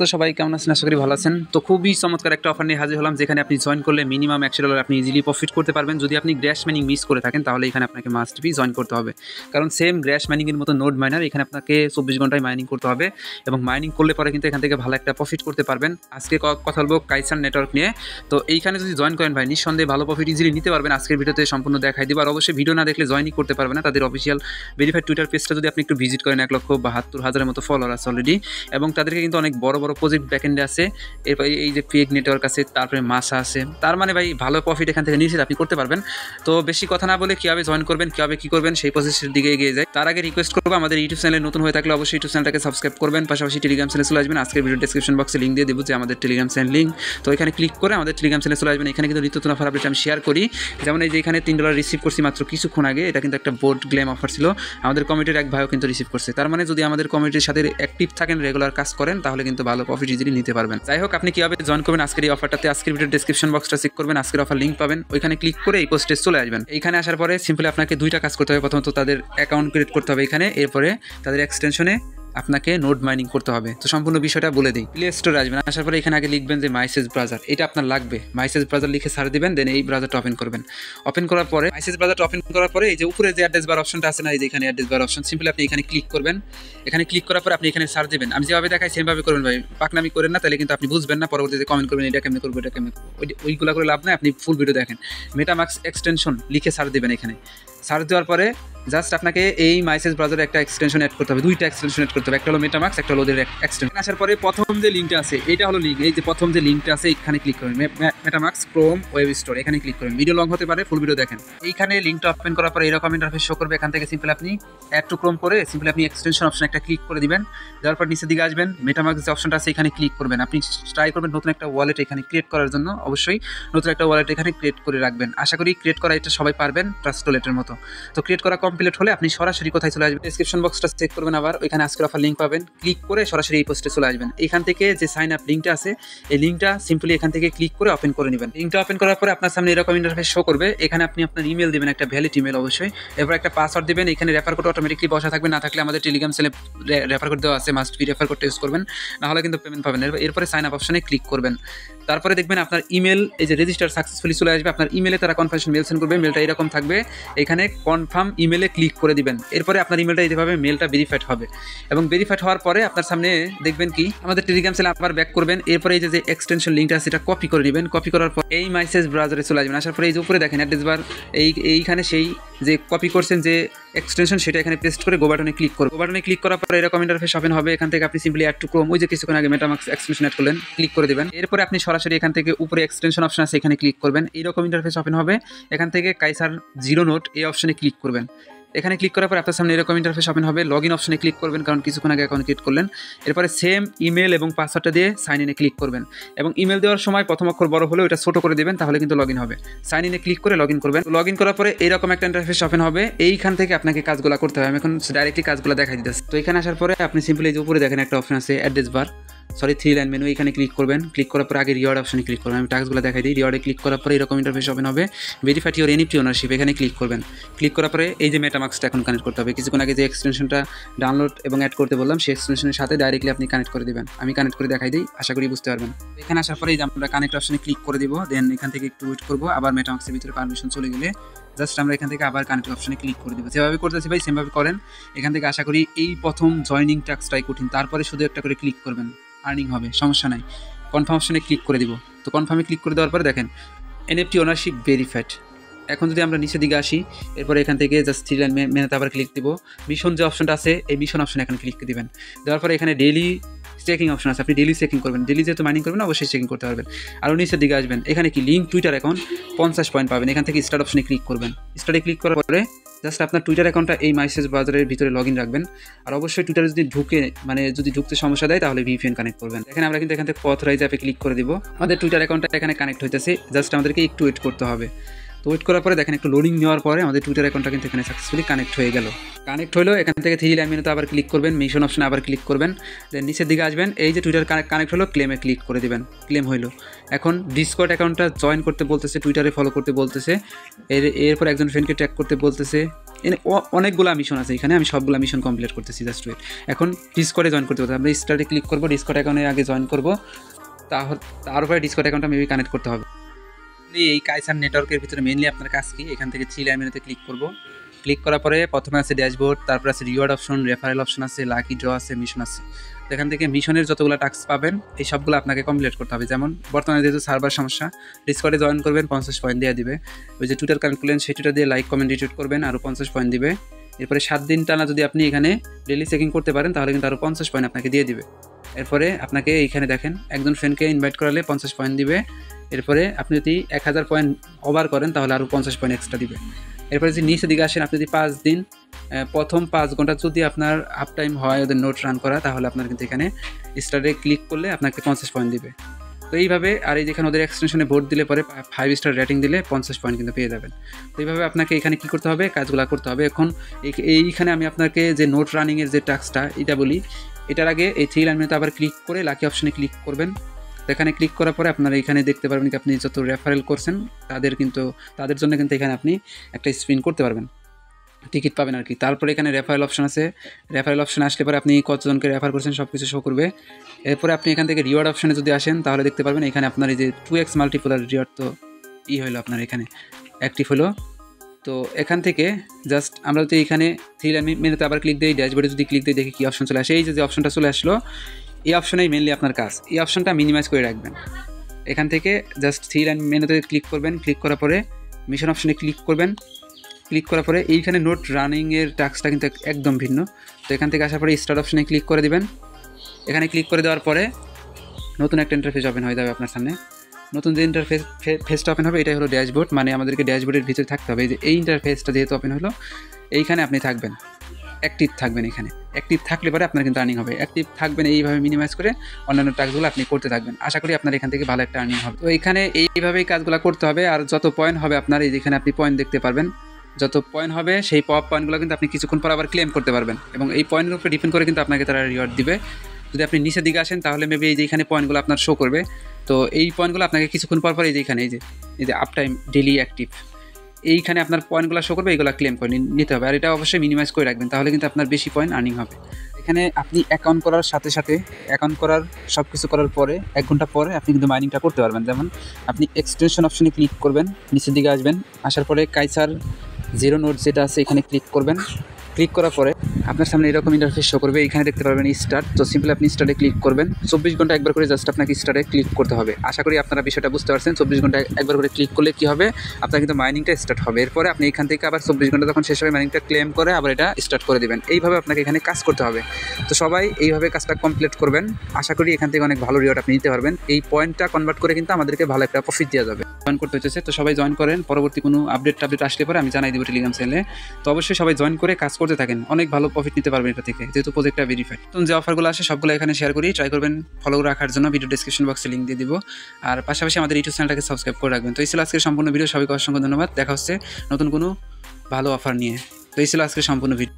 তো সবাই কেমন আছেন? আশা করি ভালো আছেন। তো খুবই চমৎকার একটা অফার নিয়ে হাজির হলাম, যেখানে আপনি জয়েন করলে মিনিমাম $100 আপনি ইজিলি প্রফিট করতে পারবেন। যদি আপনি গ্র্যাশ মাইনিং মিস করে থাকেন তাহলে এখানে আপনাকে মাস্ট বি জয়েন করতে হবে, কারণ সেম গ্র্যাশ মাইনিংয়ের মতো নোড মাইনার এখানে আপনাকে 24 ঘন্টায় মাইনিং করতে হবে এবং মাইনিং করলে পরে কিন্তু এখান থেকে ভালো একটা প্রফিট করতে পারবেন। আজকে কথা বলবো কাইসার নেটওয়ার্ক নিয়ে। তো এইখানে যদি জয়েন করেন ভাই, নিঃসন্দেহে ভালো প্রফিট ইজিলি নিতে পারবেন। আজকের ভিডিওতে সম্পূর্ণ দেখাই দিব। আর অবশ্যই ভিডিও না দেখলে জয়েনই করতে পারবে না। তাদের অফিসিয়াল ভেরিফাইড টুইটার পেজটা যদি আপনি একটু ভিজিট করেন, 1,72,000-এর মতো ফলোয়ার আছে অলরেডি, এবং তাদেরকে কিন্তু অনেক বড় বড় প্রজেক্ট ব্যাকএন্ডে আছে। এরপর এই যে ফেক নেটওয়ার্ক আছে, তারপরে মাসা আছে। তার মানে ভাই ভালো প্রফিট এখান থেকে নিশ্চিত আপনি করতে পারবেন। তো বেশি কথা না বলে কীভাবে জয়েন করবেন, কীভাবে কী করবেন সেই প্রসেসের দিকে এগিয়ে যায়। তার আগে রিকোয়েস্ট করবো, আমাদের ইউটিউব চ্যানেলে নতুন হয়ে থাকলে অবশ্যই ইউটিউব চ্যানেলটাকে সাবস্ক্রাইব করবেন। পাশাপাশি টেলিগ্রাম চ্যানেলে চলে আসবেন। আজকের ভিডিও ডেসক্রিপশন বক্সে লিঙ্ক দিয়ে দেবো যে আমাদের টেলিগ্রাম চ্যানেল লিঙ্ক। তো এখানে ক্লিক করে আমাদের টেলিগ্রাম চ্যানেলে চলে আসবেন। এখানে কিন্তু নিত্য নতুন অফার আপডেট আমি শেয়ার করি। যেমন এই যে এখানে $3 রিসিভ করছি মাত্র কিছুক্ষণ আগে। এটা কিন্তু একটা বোর্ড গ্লেম অফার ছিল, আমাদের কমিটির এক ভাইও কিন্তু রিসিভ করছে। তার মানে যদি আমাদের কমিটির সাথে অ্যাক্টিভ থাকেন, রেগুলার কাজ করেন, তাহলে কিন্তু ভালো প্রফিট ইজিলি নিতে পারবেন। যাই হোক, আপনি কীভাবে জয়েন করবেন আজকের এই অফারটাতে, আজকের ভিডিও ডেসক্রিপশন বক্সটা চেক করবেন, আজকের অফার লিঙ্ক পাবেন। ওইখানে ক্লিক করে এই পোস্টে চলে আসবেন। এইখানে আসার পরে সিম্পলি আপনাকে দুইটা কাজ করতে হবে। প্রথমত তাদের অ্যাকাউন্ট ক্রিয়েট করতে হবে এখানে, এরপরে তাদের এক্সটেনশনে আপনাকে নোড মাইনিং করতে হবে। তো সম্পূর্ণ বিষয়টা বলে দিই। প্লে স্টোরে আসবেন, আসার পরে এখানে আগে লিখবেন যে মাইসেজ ব্রাউজার, এটা আপনার লাগবে। মাইসেজ ব্রাউজার লিখে সার্চ দিবেন, দেন এই ব্রাউজারটা ওপেন করবেন। ওপেন করার পরে মাইসেজ ব্রাউজারটা ওপেন করার পরে এই যে উপরে যে অ্যাড্রেস বার অপশনটা আছে না, এই যে এখানে অ্যাড্রেস বার অপশন, সিম্পলি আপনি এখানে ক্লিক করবেন। এখানে ক্লিক করার পরে আপনি এখানে সার্চ দিবেন। আমি যেভাবে দেখাই সেমভাবে করবেন ভাই, পাকনামি করেন না, তাহলে কিন্তু আপনি বুঝবেন না। পরবর্তীতে কমেন্ট করবেন এটা কেমনে করবো, এটা কেমনে করবো, ওইগুলো করে লাভ নাই। আপনি ফুল ভিডিও দেখেন। মেটামাক্স এক্সটেনশন লিখে সার্চ দিবেন। এখানে সার্চ দেওয়ার পরে জাস্ট আপনাকে এই মাইসেজ ব্রাউজারে একটা এক্সটেনশন অ্যাড করতে হবে, দুইটা এক্সটেনশন অ্যাড করতে হবে। একটা হলো মেটামাক্স, একটা হলো ওদের এক্সটেনশন। আসার পরে প্রথম যে লিঙ্কটা আছে, এটা হলো লিঙ্ক। এই যে প্রথম যে লিঙ্কটা আছে এখানে ক্লিক করবেন, মেটামাক্স ক্রোম ওয়েব স্টোর, এখানে ক্লিক করবেন। ভিডিও লং হতে পারে, ফুল ভিডিও দেখেন। এইখানে লিঙ্কটা ওপেন করার পরে এরকম ইন্টারফেস শো করবে। এখান থেকে সিম্পলি আপনি অ্যাড টু ক্রোম করে সিম্পলি আপনি এক্সটেনশন অপশন একটা ক্লিক করে দিবেন। দেওয়ার পর নিচের দিকে আসবেন, মেটামাক্স যে অপশনটা আছে এখানে ক্লিক করবেন। আপনি ট্রাই করবেন নতুন একটা ওয়ালেট এখানে ক্রিয়েট করার জন্য। অবশ্যই নতুন একটা ওয়ালেট এখানে ক্রিয়েট করে রাখবেন। আশা করি ক্রিয়েট করা এটা সবাই পারবেন, ট্রাস্ট ওয়ালেটের মতো। তো ক্রিয়েট করা কমপ্লিট হলে আপনি সরাসরি কোথায় চলে আসবেন, ডেসক্রিপশন বক্সটা চেক করবেন। আবার ওইখানে আজকের অফার লিঙ্ক পাবেন, ক্লিক করে সরাসরি এই পোস্টে চলে আসবেন। এখান থেকে যে সাইন আপ লিঙ্কটা আছে, এই লিঙ্কটা সিম্পলি এখান থেকে ক্লিক করে ওপেন করে নেবেন। লিঙ্কটা ওপেন করার পরে আপনার সামনে এরকম ইন্টারফেস শো করবে। এখানে আপনি আপনার ইমেল দিবেন, একটা ভ্যালিড ইমেল অবশ্যই। এরপর একটা পাসওয়ার্ড দিবেন। এখানে রেফার কোড অটোমেটিকলি বসা থাকবে, না থাকলে আমাদের টেলিগ্রাম চ্যানেলে রেফার কোড দেওয়া আছে, must be refer code use করবেন, না হলে কিন্তু পেমেন্ট পাবেন। এরপরে সাইন আপ অপশনে ক্লিক করবেন। তারপরে দেখবেন আপনার ইমেল এই যে রেজিস্টার সাকসেসফুলি চলে আসবে। আপনার ইমেলে তারা কনফার্মেশন মেল সেন্ড করবে। মেলটা এরকম থাকবে, এখানে কনফার্ম ইমেলে ক্লিক করে দিবেন। এরপরে আপনার ইমেলটা এইভাবে মেলটা ভেরিফাইড হবে, এবং ভেরিফাইড হওয়ার পরে আপনার সামনে দেখবেন কি আমাদের টেলিগ্রাম চ্যানেলে আবার ব্যাক করবেন। এরপরে এই যে এক্সটেনশন লিঙ্কটা আছে এটা কপি করে নেবেন। কপি করার পর এই মাইসেজ ব্রাউজারে চলে আসবেন। আসার পরে এই যে উপরে দেখেন অ্যাড্রেস বার, এইখানে সেই যে কপি করছেন যে এক্সটেনশন, সেটা এখানে পেস্ট করে গো বাটনে ক্লিক করুন। গো বাটনে ক্লিক করার পরে এরকম ইন্টারফেস ওপেন হবে। এখান থেকে আপনি সিম্পলি অ্যাড টু ক্রোম, ওই যে কিছুক্ষণ আগে মেটামাক্স এক্সটেনশন অ্যাড করলেন, ক্লিক করে দেবেন। এরপরে আপনি সরাসরি এখান থেকে উপরে এক্সটেনশন অপশন আছে এখানে ক্লিক করবেন। এইরকম ইন্টারফেস ওপেন হবে। এখান থেকে কাইসার জিরো নোট এই অপশনে ক্লিক করবেন। এখানে ক্লিক করার পর আপনার সামনে এরকম ইন্টারফেস ওপেন হবে। লগ ইন অপশনে ক্লিক করবেন, কারণ কিছুক্ষণ আগে অ্যাকাউন্ট ক্রিয়েট করলেন। এরপরে সেম ইমেল এবং পাসওয়ার্ডটা দিয়ে সাইন ইনে ক্লিক করবেন, এবং ইমেল দেওয়ার সময় প্রথম অক্ষর বড় হলেও এটা ছোট করে দেবেন, তাহলে কিন্তু লগ ইন হবে। সাইন ইনে ক্লিক করে লগ ইন করবেন। লগ ইন করার পরে এইরকম একটা ইন্টারফেস ওপেন হবে। এইখান থেকে আপনাকে কাজগুলো করতে হবে। আমি এখন ডাইরেক্টলি কাজগুলো দেখাই দিতেছি। তো এখানে আসার পরে আপনি সিম্পলি যে উপরে দেখেন একটা অপশন আছে address bar, sorry 3 line menu, এখানে ক্লিক করবেন। ক্লিক করার পরে আগে রিওয়ার্ড অপশনে ক্লিক করবেন। আমি টাস্কগুলো দেখাই দিই। রিওয়ার্ডে ক্লিক করার পরে এরকম ইন্টারফেস ওপেন হবে। ভেরিফাই ইওর এনএফটি ওনারশিপ, এখানে ক্লিক করবেন। ক্লিক করার পরে এই যে মেটামাক্সটা এখন কানেক্ট করতে হবে। কিছুক্ষণ আগে যে এক্সটেনশনটা ডাউনলোড এবং অ্যাড করতে বললাম, সেই এক্সটেনশনের সাথে ডাইরেক্টলি আপনি কানেক্ট করে দেবেন। আমি কানেক্ট করে দেখাই দিই, আশা করি বুঝতে পারবেন। এখানে আসার পরে আমরা কানেক্ট অপশনে ক্লিক করে দিব। দেন এখান থেকে একটু ওয়েট করবো। আবার মেটামাক্সের ভিতরে পারমিশন চলে গেলে জাস্ট আমরা এখান থেকে আবার কানেক্ট অপশনে ক্লিক করে দেবো। যেভাবে করতেছি ভাই সেমভাবে করেন। এখান থেকে আশা করি এই প্রথম জয়নিং টাস্কটাই কঠিন, তারপরে শুধু একটা করে ক্লিক করবেন, আর্নিং হবে, সমস্যা নাই। কনফার্ম অপশনে ক্লিক করে দিব। তো কনফার্মে ক্লিক করে দেওয়ার পরে দেখেন এনএফটি ওনারশিপ ভেরিফাইড। এখন যদি আমরা নিচের দিকে আসি, এরপরে এখান থেকে জাস্ট 3 লাইন মেনুতে আবার ক্লিক দিব। মিশন যে অপশনটা আছে এই মিশন অপশনে এখানে ক্লিক দিবেন। দেওয়ার পরে এখানে ডেইলি চেকিং অপশন আছে, আপনি ডেইলি চেকিং করবেন। ডেইলি যেহেতু মাইনিং করবেন অবশ্যই চেকিং করতে পারবেন। আরও নিচের দিকে আসবেন, এখানে কি লিঙ্ক টুইটার অ্যাকাউন্ট 50 পয়েন্ট পাবেন। এখান থেকে স্টার্ট অপশনে ক্লিক করবেন। স্টার্টে ক্লিক করার পরে জাস্ট আপনার টুইটার অ্যাকাউন্টটা এই মাইসেজ ব্রাউজারের ভিতরে লগ ইন রাখবেন। আর অবশ্যই টুইটারে যদি যদি ঢুকতে সমস্যা দেয় তাহলে ভিপিএন কানেক্ট করবেন। এখানে আমরা কিন্তু এখান থেকে অথরাইজ অ্যাপে ক্লিক করে দিব। আমাদের টুইটার অ্যাকাউন্টটা এখানে কানেক্ট হইতেছে, জাস্ট আমাদেরকে একটু ওয়েট করতে হবে। তো ওয়েট করার পরে দেখেন একটু লোডিং নেওয়ার পরে আমাদের টুইটার অ্যাকাউন্টটা কিন্তু এখানে সাকসেসফুলি কানেক্ট হয়ে গেল। কানেক্ট হলো, এখান থেকে 3 লাইন মেনুতে আবার ক্লিক করবেন, মিশন অপশনে আবার ক্লিক করবেন। দেন নিচের দিকে আসবেন, এই যে টুইটার কানেক্ট হলো, ক্লেমে ক্লিক করে দেবেন। ক্লেম হইলো। এখন ডিসকর্ড অ্যাকাউন্টটা জয়েন করতে বলতেছে, টুইটারে ফলো করতে বলতেছে, এরপর একজন ফ্রেন্ডকে ট্যাগ করতে বলতেছে, অনেকগুলো মিশন আছে এখানে, আমি সবগুলো মিশন কমপ্লিট করতেছি। Just wait. এখন ডিসকর্ডে জয়েন করতে হবে। আমরা স্টার্টে ক্লিক করবো, ডিসকর্ড অ্যাকাউন্টে আগে জয়েন করবো, তারপরে ডিসকর্ড অ্যাকাউন্টটা মেবি কানেক্ট করতে হবে। এই কাইসার নেটওয়ার্কের ভিতরে মেনলি আপনার কাজ কি, এখান থেকে 3 লাইন মেনুতে ক্লিক করবো। ক্লিক করার পরে প্রথমে আছে ড্যাশবোর্ড, তারপর আছে রিওয়ার্ড অপশন, রেফারেল অপশন আছে, লাকি ড্র আছে, মিশন আছে। তো এখান থেকে মিশনের যতগুলো টাস্ক পাবেন এই সবগুলো আপনাকে কমপ্লিট করতে হবে। যেমন বর্তমানে যেহেতু সার্ভার সমস্যা, ডিসকর্ডে জয়েন করবেন, 50 পয়েন্ট দিয়ে দিবে। ওই যে টুইটার কানেক্ট করলেন সেই টুইটার দিয়ে লাইক কমেন্ট রিটুইট করবেন, আরও 50 পয়েন্ট দিবে। এরপরে 7 দিন টানা যদি আপনি এখানে ডেলি চেকিং করতে পারেন তাহলে কিন্তু আরও 50 পয়েন্ট আপনাকে দিয়ে দিবে। এরপরে আপনাকে এইখানে দেখেন একজন ফ্রেন্ডকে ইনভাইট করালে 50 পয়েন্ট দিবে। এরপরে আপনি যদি 1000 পয়েন্ট ওভার করেন তাহলে আরও 50 পয়েন্ট এক্সট্রা দিবে। এরপরে যদি নিচের দিকে আসেন, আপনি যদি 5 দিন প্রথম 5 ঘন্টা যদি আপনার আপ টাইম হয় ওদের নোট রান করা, তাহলে আপনার কিন্তু এখানে স্টারে ক্লিক করলে আপনাকে 50 পয়েন্ট দিবে। তো এইভাবে, আর এই যেখানে ওদের এক্সটেনশনে ভোট দিলে পরে 5 স্টার রেটিং দিলে 50 পয়েন্ট কিন্তু পেয়ে যাবেন। তো এইভাবে আপনাকে এখানে কী করতে হবে, কাজগুলো করতে হবে। এখন এইখানে আমি আপনাকে যে নোট রানিংয়ের যে টাস্কটা এটা বলি, এটার আগে এই 3 লাইন মেনুতে আবার ক্লিক করে লাকি অপশনে ক্লিক করবেন। এখানে ক্লিক করার পরে আপনারা এখানে দেখতে পারবেন কি আপনি যত রেফারেল করছেন তাদের জন্য কিন্তু এখানে আপনি একটা স্পিন করতে পারবেন, টিকিট পাবেন আর কি। তারপরে এখানে রেফারেল অপশন আছে, রেফারেল অপশন আসলে পরে আপনি কতজনকে রেফার করছেন সব কিছু শো করবে। এরপরে আপনি এখান থেকে রিওয়ার্ড অপশনে যদি আসেন তাহলে দেখতে পারবেন এখানে আপনার এই যে 2x মাল্টিপলার রিওয়ার্ড তো হলো আপনার এখানে অ্যাক্টিভ হলো। তো এখান থেকে জাস্ট আমরা যদি এখানে 3 লাইন মেনুতে আবার ক্লিক দিই, ড্যাশবোর্ডে যদি ক্লিক দিই দেখি কী অপশন চলে আসে। এই যে অপশনটা চলে আসলো, এই অপশনেই মেনলি আপনার কাজ। এই অপশনটা মিনিমাইজ করে রাখবেন। এখান থেকে জাস্ট 3 লাইন মেনুতে ক্লিক করবেন, ক্লিক করার পরে মিশন অপশনে ক্লিক করবেন। ক্লিক করার পরে এইখানে নোট রানিংয়ের টাস্কটা কিন্তু একদম ভিন্ন। তো এখান থেকে আসার পরে স্টার্ট অপশনে ক্লিক করে দিবেন। এখানে ক্লিক করে দেওয়ার পরে নতুন একটা ইন্টারফেস ওপেন হয়ে যাবে আপনার সামনে। নতুন যে ফেসটা ওপেন হবে এটাই হলো ড্যাশবোর্ড, মানে আমাদেরকে ড্যাশবোর্ডের ভিতরে থাকতে হবে। এই ইন্টারফেসটা যেহেতু ওপেন হলো, এইখানে আপনি থাকবেন, অ্যাক্টিভ থাকবেন। এখানে অ্যাক্টিভ থাকলে পরে আপনার কিন্তু আর্নিং হবে। অ্যাক্টিভ থাকবেন, এইভাবে মিনিমাইজ করে অন্যান্য টাস্কগুলো আপনি করতে থাকবেন। আশা করি আপনার এখান থেকে ভালো একটা আর্নিং হবে। তো এখানে এইভাবেই কাজগুলো করতে হবে। আর যত পয়েন্ট হবে আপনার, এই যেখানে আপনি পয়েন্ট দেখতে পারবেন, যত পয়েন্ট হবে সেই পয়েন্টগুলো কিন্তু আপনি কিছুক্ষণ পর আবার ক্লেম করতে পারবেন, এবং এই পয়েন্টের উপরে ডিপেন্ড করে কিন্তু আপনাকে তারা রিওয়ার্ড দিবে। যদি আপনি নিচের দিকে আসেন তাহলে মেবি এই যে এখানে পয়েন্টগুলো আপনার শো করবে। তো এই পয়েন্টগুলো আপনাকে কিছুক্ষণ পর এই যে এখানে এই যে আপ টাইম ডেলি অ্যাক্টিভ, এইখানে আপনার পয়েন্টগুলো শো করবে, এইগুলো ক্লেম করে নিতে হবে। আর এটা অবশ্যই মিনিমাইজ করে রাখবেন, তাহলে কিন্তু আপনার বেশি পয়েন্ট আর্নিং হবে। এখানে আপনি অ্যাকাউন্ট করার সাথে সাথে অ্যাকাউন্ট করার সব কিছু করার পরে 1 ঘন্টা পরে আপনি কিন্তু মাইনিংটা করতে পারবেন। যেমন আপনি এক্সটেনশন অপশনে ক্লিক করবেন, নিচের দিকে আসবেন, আসার পরে কাইসার 0 নোট যেটা আছে এখানে ক্লিক করবেন। ক্লিক করার পরে আপনার সামনে এরকম ইন্টারফেস শো করবে। এখানে দেখতে পারবেন স্টার্ট। তো সিম্পলি আপনি স্টার্টে ক্লিক করবেন। 24 ঘন্টা একবার করে জাস্ট আপনাকে স্টার্টে ক্লিক করতে হবে। আশা করি আপনারা বিষয়টা বুঝতে পারছেন। 24 ঘন্টা একবার করে ক্লিক করলে কী হবে, আপনার কিন্তু মাইনিংটা স্টার্ট হবে। এরপরে আপনি এখান থেকে আবার 24 ঘন্টা যখন শেষ হবে মাইনিংটা ক্লেম করে আবার এটা স্টার্ট করে দেবেন। এইভাবে আপনাকে এখানে কাজ করতে হবে। তো সবাই এইভাবে কাজটা কমপ্লিট করবেন। আশা করি এখান থেকে অনেক ভালো রিওয়ার্ড আপনি নিতে পারবেন। এই পয়েন্টটা কনভার্ট করে কিন্তু আমাদেরকে ভালো একটা প্রফিট দেওয়া যাবে। জয়েন করতে হচ্ছে, তো সবাই জয়েন করেন। পরবর্তী কোনো আপডেট আসলে পরে আমি জানাই দেবো টেলিগ্রাম চ্যানেলে। তো অবশ্যই সবাই জয়েন করে কাজ করতে থাকেন, অনেক ভালো প্রফিট নিতে পারবেন এটা থেকে, যেহেতু প্রজেক্টটা ভেরিফাইড। তো যে অফারগুলো আসে সবগুলো এখানে শেয়ার করি, ট্রাই করবেন ফলো রাখার জন্য। ভিডিও ডেসক্রিপশন বক্সে লিঙ্ক দিয়ে দিব। আর পাশাপাশি আমাদের ইউটিউব চ্যানেলটাকে সাবস্ক্রাইব করে রাখবেন। তো এই ছিল আজকের সম্পূর্ণ ভিডিও। সবাইকে অসংখ্য ধন্যবাদ। দেখা হচ্ছে নতুন কোনো ভালো অফার নিয়ে। তো এই ছিল আজকের সম্পূর্ণ ভিডিও।